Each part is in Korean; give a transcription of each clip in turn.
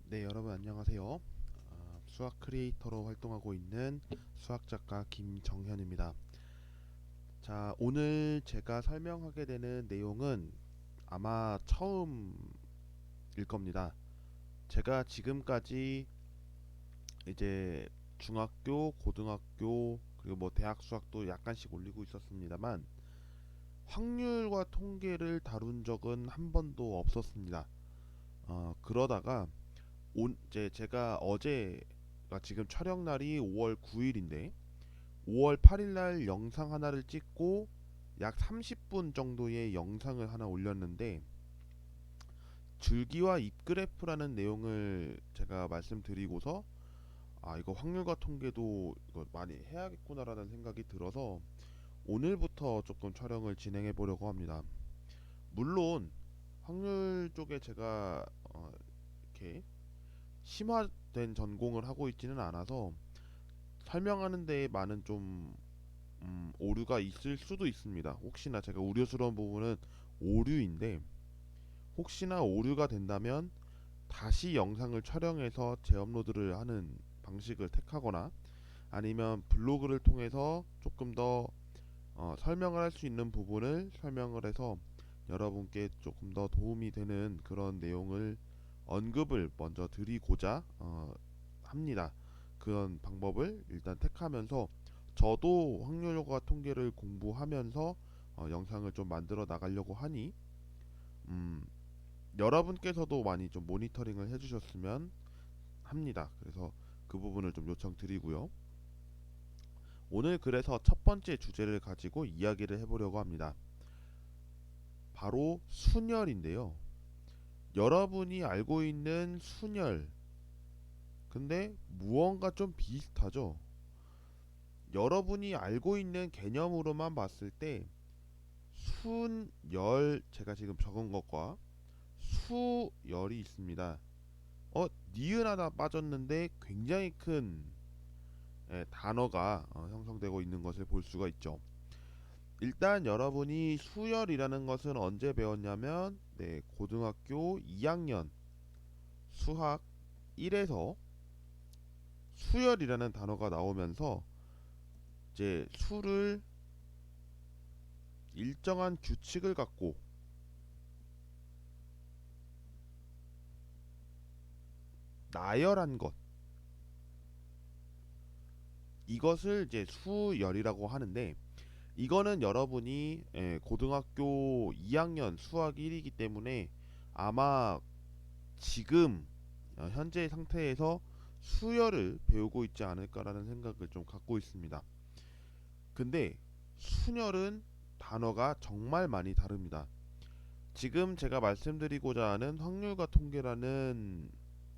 네, 여러분 안녕하세요. 수학 크리에이터로 활동하고 있는 수학작가 김정현입니다. 자, 오늘 제가 설명하게 되는 내용은 아마 처음일 겁니다. 제가 지금까지 이제 중학교, 고등학교, 그리고 뭐 대학 수학도 약간씩 올리고 있었습니다만 확률과 통계를 다룬 적은 한 번도 없었습니다. 그러다가 이제 제가 어제가 지금 촬영 날이 5월 9일인데 5월 8일 날 영상 하나를 찍고 약 30분 정도의 영상을 하나 올렸는데 줄기와 입그래프라는 내용을 제가 말씀드리고서 이거 확률과 통계도 이거 많이 해야겠구나라는 생각이 들어서 오늘부터 조금 촬영을 진행해 보려고 합니다. 물론 확률 쪽에 제가 이렇게 심화된 전공을 하고 있지는 않아서 설명하는 데에 많은 좀 오류가 있을 수도 있습니다. 혹시나 제가 우려스러운 부분은 오류인데 혹시나 오류가 된다면 다시 영상을 촬영해서 재업로드를 하는 방식을 택하거나 아니면 블로그를 통해서 조금 더 설명을 할 수 있는 부분을 설명을 해서 여러분께 조금 더 도움이 되는 그런 내용을 언급을 먼저 드리고자 합니다. 그런 방법을 일단 택하면서 저도 확률과 통계를 공부하면서 영상을 좀 만들어 나가려고 하니 음, 여러분께서도 많이 좀 모니터링을 해주셨으면 합니다. 그래서 그 부분을 좀 요청드리고요. 오늘 그래서 첫 번째 주제를 가지고 이야기를 해보려고 합니다. 바로 순열인데요. 여러분이 알고 있는 순열, 근데 무언가 좀 비슷하죠? 여러분이 알고 있는 개념으로만 봤을 때 순열, 제가 지금 적은 것과 수열이 있습니다. 니은 하나 빠졌는데 굉장히 큰 단어가 형성되고 있는 것을 볼 수가 있죠. 일단 여러분이 수열이라는 것은 언제 배웠냐면 고등학교 2학년 수학 1에서 수열이라는 단어가 나오면서 이제 수를 일정한 규칙을 갖고 나열한 것, 이것을 이제 수열이라고 하는데 이거는 여러분이 고등학교 2학년 수학 1이기 때문에 아마 지금 현재 상태에서 수열을 배우고 있지 않을까라는 생각을 좀 갖고 있습니다. 근데 순열은 단어가 정말 많이 다릅니다. 지금 제가 말씀드리고자 하는 확률과 통계라는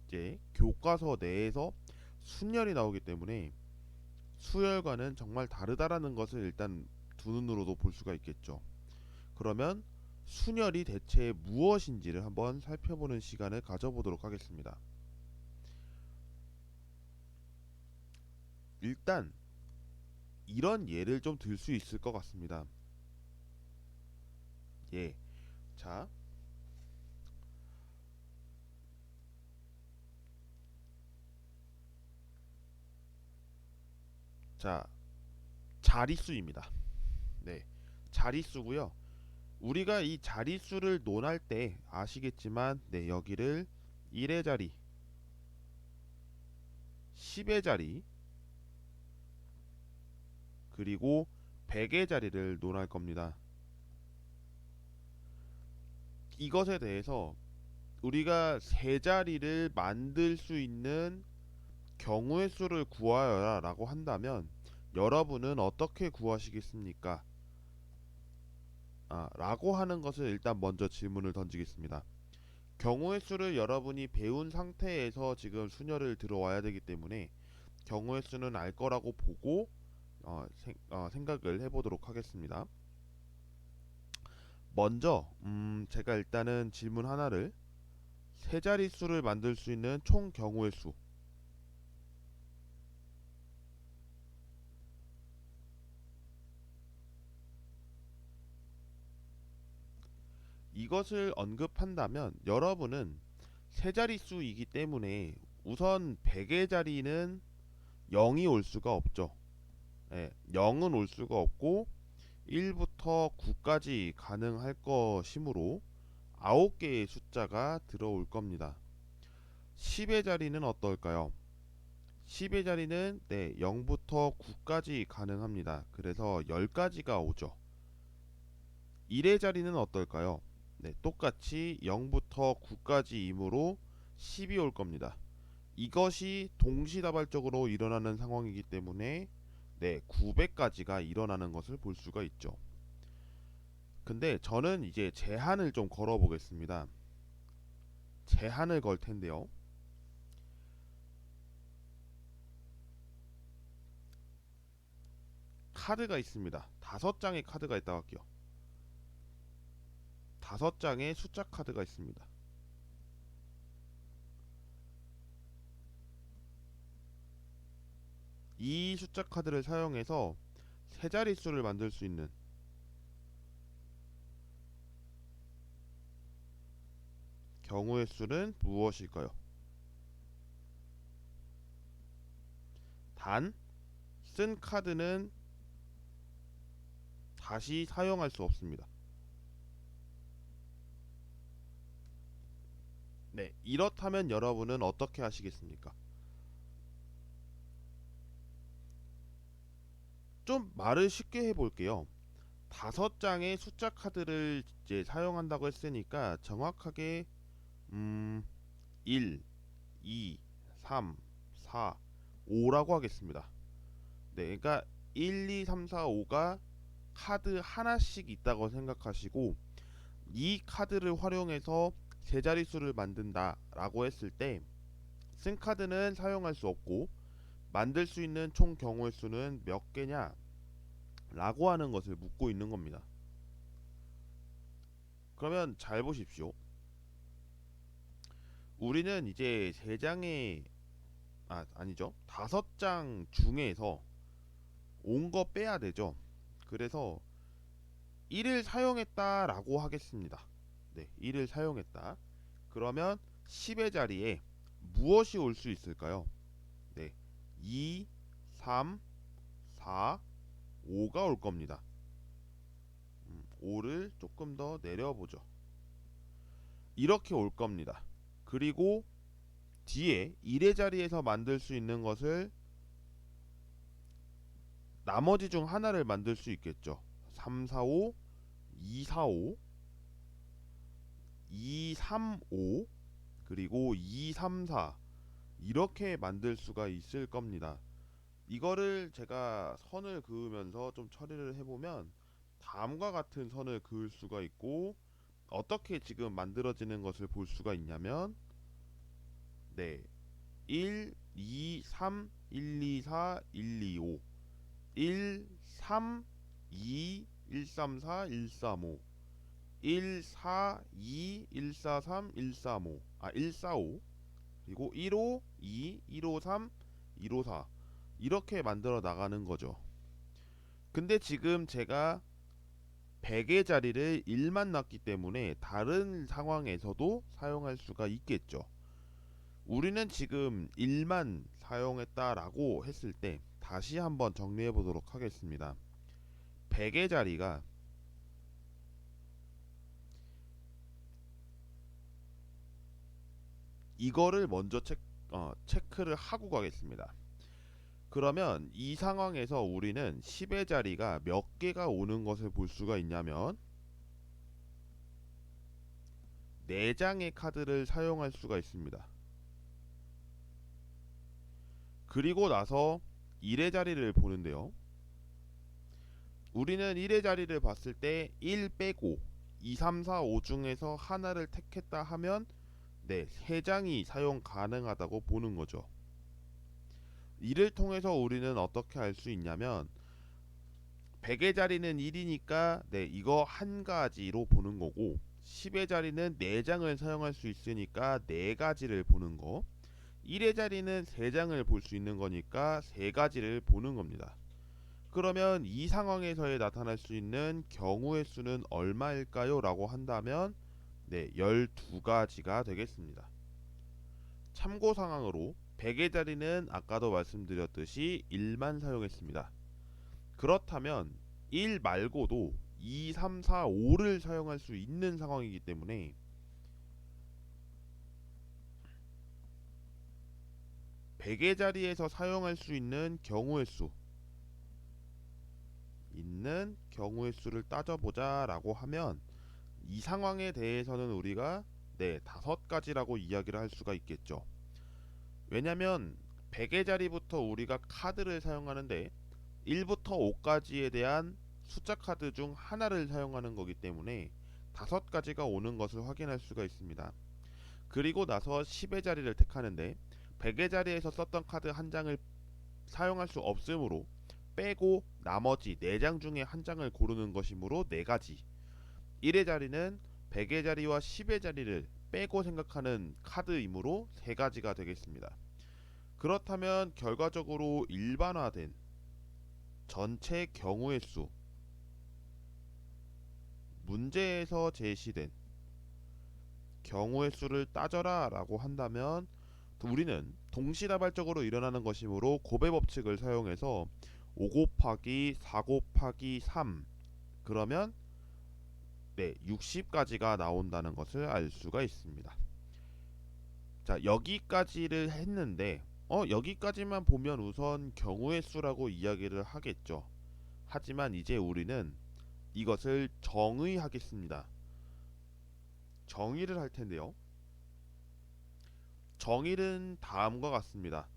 이제 교과서 내에서 순열이 나오기 때문에 수열과는 정말 다르다라는 것을 일단 두 눈으로도 볼 수가 있겠죠. 그러면 순열이 대체 무엇인지를 한번 살펴보는 시간을 가져보도록 하겠습니다. 일단 이런 예를 좀 들 수 있을 것 같습니다. 예. 자, 자, 자릿수입니다. 네. 자릿수고요. 우리가 이 자릿수를 논할 때 아시겠지만 여기를 1의 자리, 10의 자리, 그리고 100의 자리를 논할 겁니다. 이것에 대해서 우리가 세 자리를 만들 수 있는 경우의 수를 구하여라 라고 한다면 여러분은 어떻게 구하시겠습니까? 라고 하는 것을 일단 먼저 질문을 던지겠습니다. 경우의 수를 여러분이 배운 상태에서 지금 순열을 들어와야 되기 때문에 경우의 수는 알 거라고 보고 생각을 해보도록 하겠습니다. 먼저 제가 일단은 질문 하나를 세 자릿수를 만들 수 있는 총 경우의 수, 이것을 언급한다면 여러분은 세 자릿수이기 때문에 우선 100의 자리는 0이 올 수가 없죠. 예, 0은 올 수가 없고 1부터 9까지 가능할 것이므로 9개의 숫자가 들어올 겁니다. 10의 자리는 어떨까요? 10의 자리는 0부터 9까지 가능합니다. 그래서 10가지가 오죠. 1의 자리는 어떨까요? 똑같이 0부터 9까지이므로 10이 올 겁니다. 이것이 동시다발적으로 일어나는 상황이기 때문에 900까지가 일어나는 것을 볼 수가 있죠. 근데 저는 이제 제한을 좀 걸어 보겠습니다. 제한을 걸 텐데요. 카드가 있습니다. 5장의 카드가 있다고 할게요. 5장의 숫자 카드가 있습니다. 이 숫자 카드를 사용해서 세 자릿수를 만들 수 있는 경우의 수는 무엇일까요? 단, 쓴 카드는 다시 사용할 수 없습니다. 이렇다면 여러분은 어떻게 하시겠습니까? 좀 말을 쉽게 해볼게요. 5장의 숫자 카드를 이제 사용한다고 했으니까 정확하게 1, 2, 3, 4, 5라고 하겠습니다. 그러니까 1, 2, 3, 4, 5가 카드 하나씩 있다고 생각하시고 이 카드를 활용해서 세 자릿수를 만든다라고 했을 때 쓴 카드는 사용할 수 없고 만들 수 있는 총 경우의 수는 몇 개냐 라고 하는 것을 묻고 있는 겁니다. 그러면 잘 보십시오. 우리는 이제 3장의 아니죠. 5장 중에서 온 거 빼야 되죠. 그래서 1을 사용했다라고 하겠습니다. 1을 사용했다. 그러면 10의 자리에 무엇이 올 수 있을까요? 2, 3, 4, 5가 올 겁니다. 5를 조금 더 내려보죠. 이렇게 올 겁니다. 그리고 뒤에 1의 자리에서 만들 수 있는 것을 나머지 중 하나를 만들 수 있겠죠. 3, 4, 5, 2, 4, 5, 2, 3, 5, 그리고 2, 3, 4 이렇게 만들 수가 있을 겁니다. 이거를 제가 선을 그으면서 좀 처리를 해보면 다음과 같은 선을 그을 수가 있고 어떻게 지금 만들어지는 것을 볼 수가 있냐면 1, 2, 3, 1, 2, 4, 1, 2, 5 1, 3, 2, 1, 3, 4, 1, 3, 5 1, 4, 2, 1, 4, 3, 1, 3, 5 1, 4, 5 그리고 1, 5, 2, 1, 5, 3, 1, 5, 4 이렇게 만들어 나가는 거죠. 근데 지금 제가 100의 자리를 1만 놨기 때문에 다른 상황에서도 사용할 수가 있겠죠. 우리는 지금 1만 사용했다라고 했을 때 다시 한번 정리해 보도록 하겠습니다. 100의 자리가 이거를 먼저 체크를 하고 가겠습니다. 그러면 이 상황에서 우리는 10의 자리가 몇 개가 오는 것을 볼 수가 있냐면 4장의 카드를 사용할 수가 있습니다. 그리고 나서 1의 자리를 보는데요. 우리는 1의 자리를 봤을 때 1 빼고 2, 3, 4, 5 중에서 하나를 택했다 하면 3장이 사용 가능하다고 보는 거죠. 이를 통해서 우리는 어떻게 알 수 있냐면 100의 자리는 1이니까 이거 한 가지로 보는 거고 10의 자리는 4장을 사용할 수 있으니까 4가지를 보는 거 1의 자리는 3장을 볼 수 있는 거니까 3가지를 보는 겁니다. 그러면 이 상황에서의 나타날 수 있는 경우의 수는 얼마일까요? 라고 한다면 12가지가 되겠습니다. 참고 상황으로 100의 자리는 아까도 말씀드렸듯이 1만 사용했습니다. 그렇다면 1 말고도 2, 3, 4, 5를 사용할 수 있는 상황이기 때문에 100의 자리에서 사용할 수 있는 경우의 수를 따져보자 라고 하면 이 상황에 대해서는 우리가 5가지라고 이야기를 할 수가 있겠죠. 왜냐면 100의 자리부터 우리가 카드를 사용하는데 1부터 5까지에 대한 숫자 카드 중 하나를 사용하는 거기 때문에 5가지가 오는 것을 확인할 수가 있습니다. 그리고 나서 10의 자리를 택하는데 100의 자리에서 썼던 카드 한 장을 사용할 수 없으므로 빼고 나머지 4장 중에 한 장을 고르는 것이므로 4가지. 1의 자리는 100의 자리와 10의 자리를 빼고 생각하는 카드이므로 3가지가 되겠습니다. 그렇다면 결과적으로 일반화된 전체 경우의 수, 문제에서 제시된 경우의 수를 따져라 라고 한다면 우리는 동시다발적으로 일어나는 것이므로 곱의 법칙을 사용해서 5 곱하기 4 곱하기 3 그러면 60까지가 나온다는 것을 알 수가 있습니다. 자, 여기까지를 했는데 여기까지만 보면 우선 경우의 수라고 이야기를 하겠죠. 하지만 이제 우리는 이것을 정의하겠습니다. 정의를 할 텐데요. 정의는 다음과 같습니다.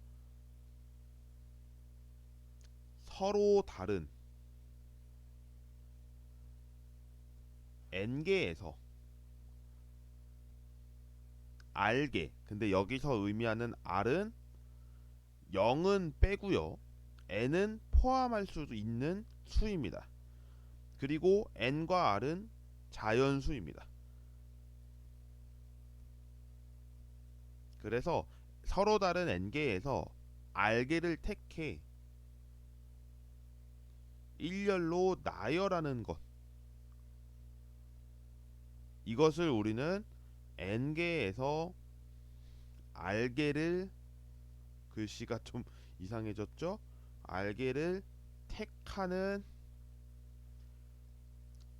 서로 다른 n개에서 r개, 근데 여기서 의미하는 r은 0은 빼고요, n은 포함할 수 있는 수입니다. 그리고 n과 r은 자연수입니다. 그래서 서로 다른 n개에서 r개를 택해 일렬로 나열하는 것, 이것을 우리는 n개에서 r개를, 글씨가 좀 이상해졌죠? r개를 택하는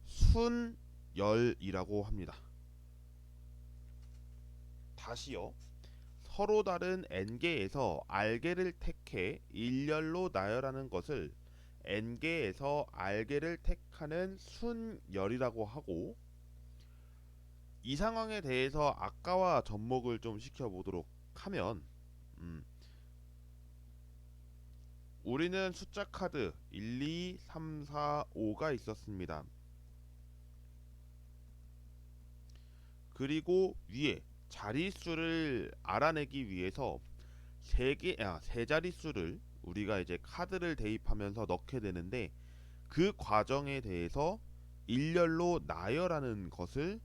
순열이라고 합니다. 다시요. 서로 다른 n개에서 r개를 택해 일렬로 나열하는 것을 n개에서 r개를 택하는 순열이라고 하고, 이 상황에 대해서 아까와 접목을 좀 시켜보도록 하면 우리는 숫자 카드 1, 2, 3, 4, 5가 있었습니다. 그리고 위에 자릿수를 알아내기 위해서 세 자릿수를 우리가 이제 카드를 대입하면서 넣게 되는데, 그 과정에 대해서 일렬로 나열하는 것을,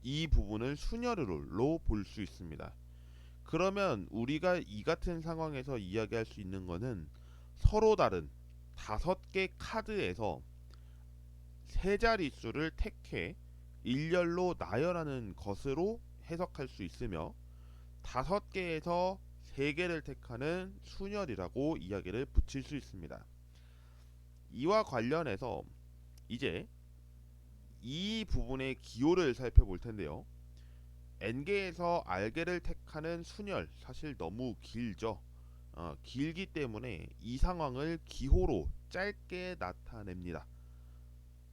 이 부분을 순열로 볼 수 있습니다. 그러면 우리가 이 같은 상황에서 이야기할 수 있는 것은 서로 다른 5개 카드에서 세 자릿수를 택해 일렬로 나열하는 것으로 해석할 수 있으며, 5개에서 3개를 택하는 순열이라고 이야기를 붙일 수 있습니다. 이와 관련해서 이제 이 부분의 기호를 살펴볼 텐데요. n개에서 r개를 택하는 순열, 사실 너무 길죠. 길기 때문에 이 상황을 기호로 짧게 나타냅니다.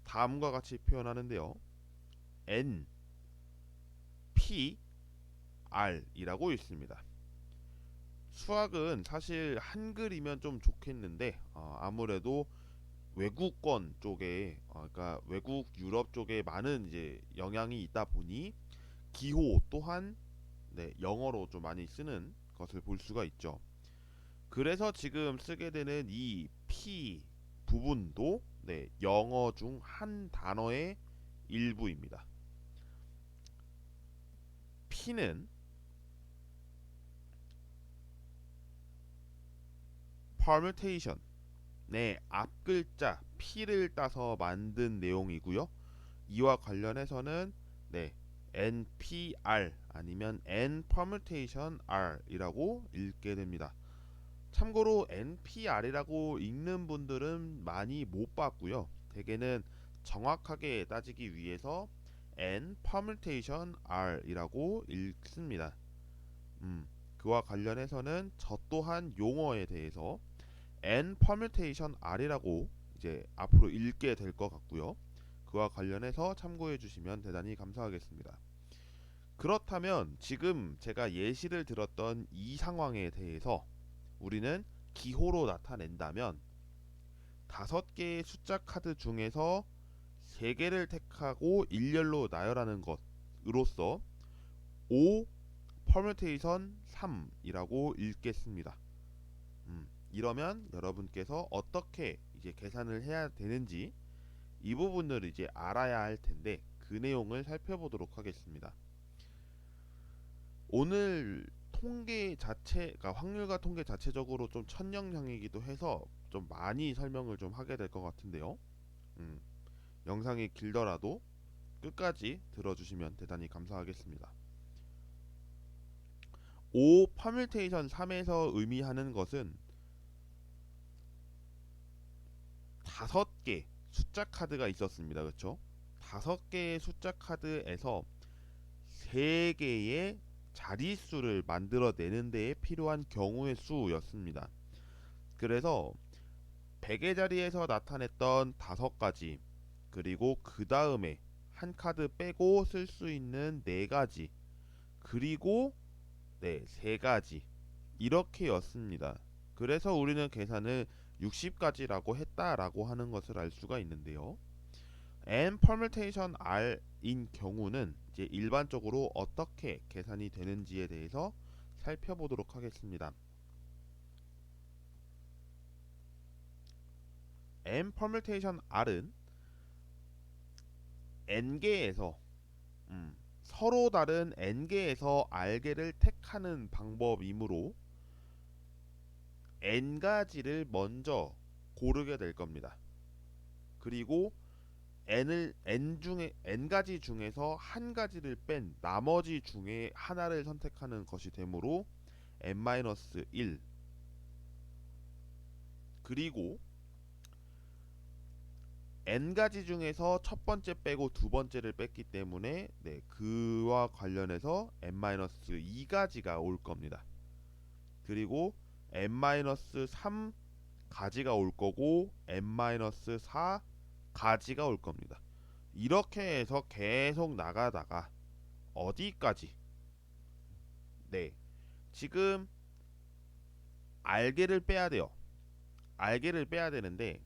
다음과 같이 표현하는데요. n, p, r이라고 있습니다. 수학은 사실 한글이면 좀 좋겠는데 아무래도 외국권 쪽에, 그러니까 외국 유럽 쪽에 많은 이제 영향이 있다 보니 기호 또한 영어로 좀 많이 쓰는 것을 볼 수가 있죠. 그래서 지금 쓰게 되는 이 P 부분도 영어 중 한 단어의 일부입니다. P는 permutation, 앞글자 P를 따서 만든 내용이고요. 이와 관련해서는 NPR 아니면 N permutation R이라고 읽게 됩니다. 참고로 NPR이라고 읽는 분들은 많이 못 봤고요. 대개는 정확하게 따지기 위해서 N permutation R이라고 읽습니다. 그와 관련해서는 저 또한 용어에 대해서 N permutation R이라고 이제 앞으로 읽게 될 것 같고요. 그와 관련해서 참고해 주시면 대단히 감사하겠습니다. 그렇다면 지금 제가 예시를 들었던 이 상황에 대해서 우리는 기호로 나타낸다면 5개의 숫자 카드 중에서 3개를 택하고 일렬로 나열하는 것으로써 5 퍼뮤테이션 3이라고 읽겠습니다. 이러면 여러분께서 어떻게 이제 계산을 해야 되는지 이 부분을 이제 알아야 할 텐데 그 내용을 살펴보도록 하겠습니다. 오늘 통계 자체가 확률과 통계 자체적으로 좀 천연형이기도 해서 좀 많이 설명을 좀 하게 될 것 같은데요. 영상이 길더라도 끝까지 들어주시면 대단히 감사하겠습니다. 5 퍼뮤테이션 3에서 의미하는 것은 5개 숫자 카드가 있었습니다. 그렇죠? 5개의 숫자 카드에서 3개의 자릿수를 만들어내는 데에 필요한 경우의 수였습니다. 그래서 100의 자리에서 나타냈던 5가지, 그리고 그 다음에 한 카드 빼고 쓸 수 있는 4가지, 그리고 3가지 이렇게였습니다. 그래서 우리는 계산을 60가지라고 했다라고 하는 것을 알 수가 있는데요. N permutation R인 경우는 이제 일반적으로 어떻게 계산이 되는지에 대해서 살펴보도록 하겠습니다. N permutation R은 N개에서 서로 다른 N개에서 R개를 택하는 방법이므로 N가지를 먼저 고르게 될 겁니다. 그리고 N가지 중에서 한 가지를 뺀 나머지 중에 하나를 선택하는 것이 되므로 N-1 그리고 N가지 중에서 첫 번째 빼고 두 번째를 뺐기 때문에 그와 관련해서 N-2가지가 올 겁니다. 그리고 N-3가지가 올 거고 N-4가지가 올 겁니다. 이렇게 해서 계속 나가다가 어디까지? 지금 알개를 빼야 돼요. 알개를 빼야 되는데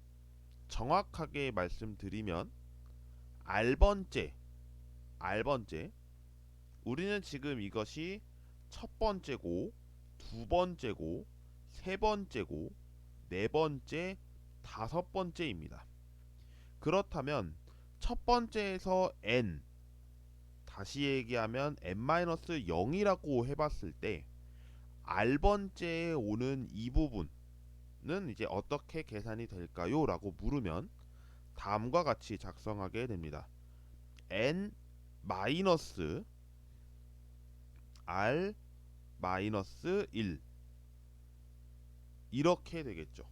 정확하게 말씀드리면 R번째 우리는 지금 이것이 첫 번째고 두 번째고 세 번째고 네 번째 다섯 번째입니다. 그렇다면 첫 번째에서 N 다시 얘기하면 N-0이라고 해봤을 때 R번째에 오는 이 부분은 이제 어떻게 계산이 될까요? 라고 물으면 다음과 같이 작성하게 됩니다. N 마이너스 R 마이너스 1 이렇게 되겠죠.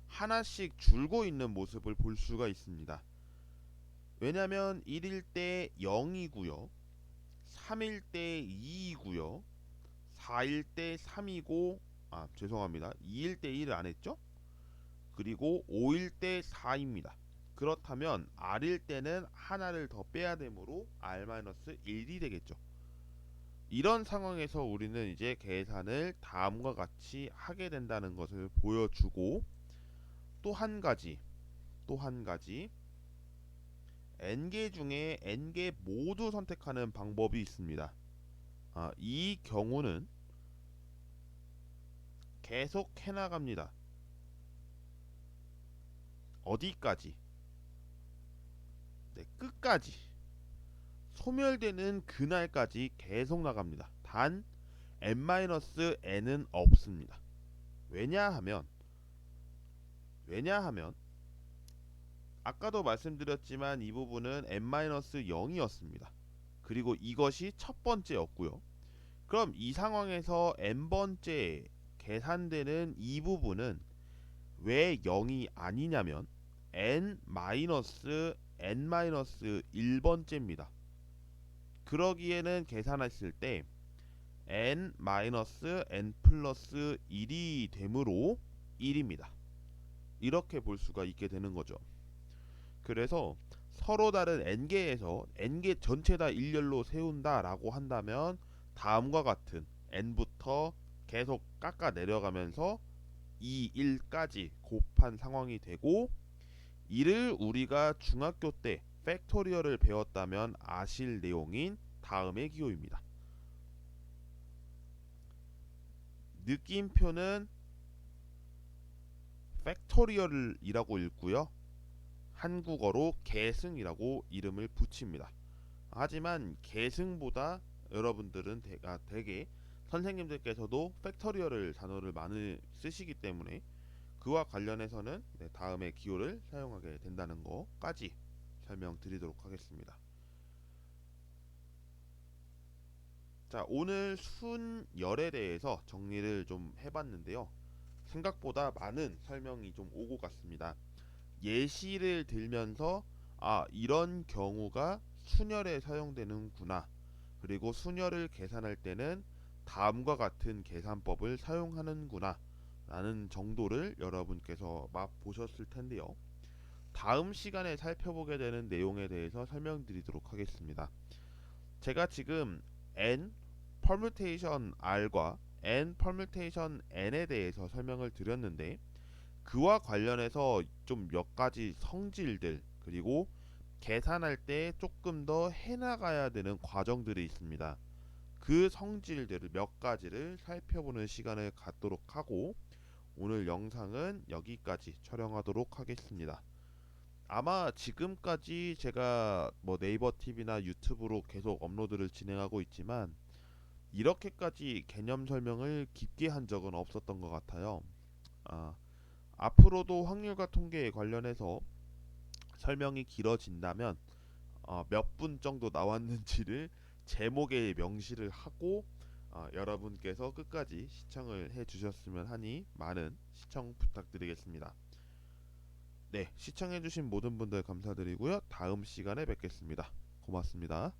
하나씩 줄고 있는 모습을 볼 수가 있습니다. 왜냐하면 1일 때 0이고요 3일 때 2이고요 4일 때 3이고 죄송합니다 2일 때 1을 안했죠. 그리고 5일 때 4입니다. 그렇다면 R일 때는 하나를 더 빼야 되므로 R-1이 되겠죠. 이런 상황에서 우리는 이제 계산을 다음과 같이 하게 된다는 것을 보여주고 또 한 가지 N개 중에 N개 모두 선택하는 방법이 있습니다. 이 경우는 계속 해나갑니다. 어디까지? 끝까지. 소멸되는 그날까지 계속 나갑니다. 단 N-N은 없습니다. 왜냐하면 아까도 말씀드렸지만 이 부분은 N-0이었습니다. 그리고 이것이 첫 번째였고요. 그럼 이 상황에서 n번째 계산되는 이 부분은 왜 0이 아니냐면 n-1번째입니다. 그러기에는 계산했을 때 n 플러스 1이 되므로 1입니다. 이렇게 볼 수가 있게 되는 거죠. 그래서 서로 다른 n개에서 n개 전체 다 일렬로 세운다라고 한다면 다음과 같은 n부터 계속 깎아 내려가면서 2, 1까지 곱한 상황이 되고, 이를 우리가 중학교 때 팩토리얼을 배웠다면 아실 내용인 다음의 기호입니다. 느낌표는 팩토리얼이라고 읽고요. 한국어로 계승이라고 이름을 붙입니다. 하지만 계승보다 여러분들은 대개 선생님들께서도 팩토리얼을 단어를 많이 쓰시기 때문에 그와 관련해서는 다음의 기호를 사용하게 된다는 거까지 설명드리도록 하겠습니다. 자, 오늘 순열에 대해서 정리를 좀 해봤는데요. 생각보다 많은 설명이 좀 오고 갔습니다. 예시를 들면서 이런 경우가 순열에 사용되는구나, 그리고 순열을 계산할 때는 다음과 같은 계산법을 사용하는구나 라는 정도를 여러분께서 맛보셨을 텐데요. 다음 시간에 살펴보게 되는 내용에 대해서 설명드리도록 하겠습니다. 제가 지금 n permutation r과 n permutation n에 대해서 설명을 드렸는데, 그와 관련해서 좀 몇 가지 성질들, 그리고 계산할 때 조금 더 해나가야 되는 과정들이 있습니다. 그 성질들을 몇 가지를 살펴보는 시간을 갖도록 하고, 오늘 영상은 여기까지 촬영하도록 하겠습니다. 아마 지금까지 제가 네이버 TV나 유튜브로 계속 업로드를 진행하고 있지만 이렇게까지 개념 설명을 깊게 한 적은 없었던 것 같아요. 아, 앞으로도 확률과 통계에 관련해서 설명이 길어진다면 몇 분 정도 나왔는지를 제목에 명시를 하고 여러분께서 끝까지 시청을 해주셨으면 하니 많은 시청 부탁드리겠습니다. 네, 시청해주신 모든 분들 감사드리고요. 다음 시간에 뵙겠습니다. 고맙습니다.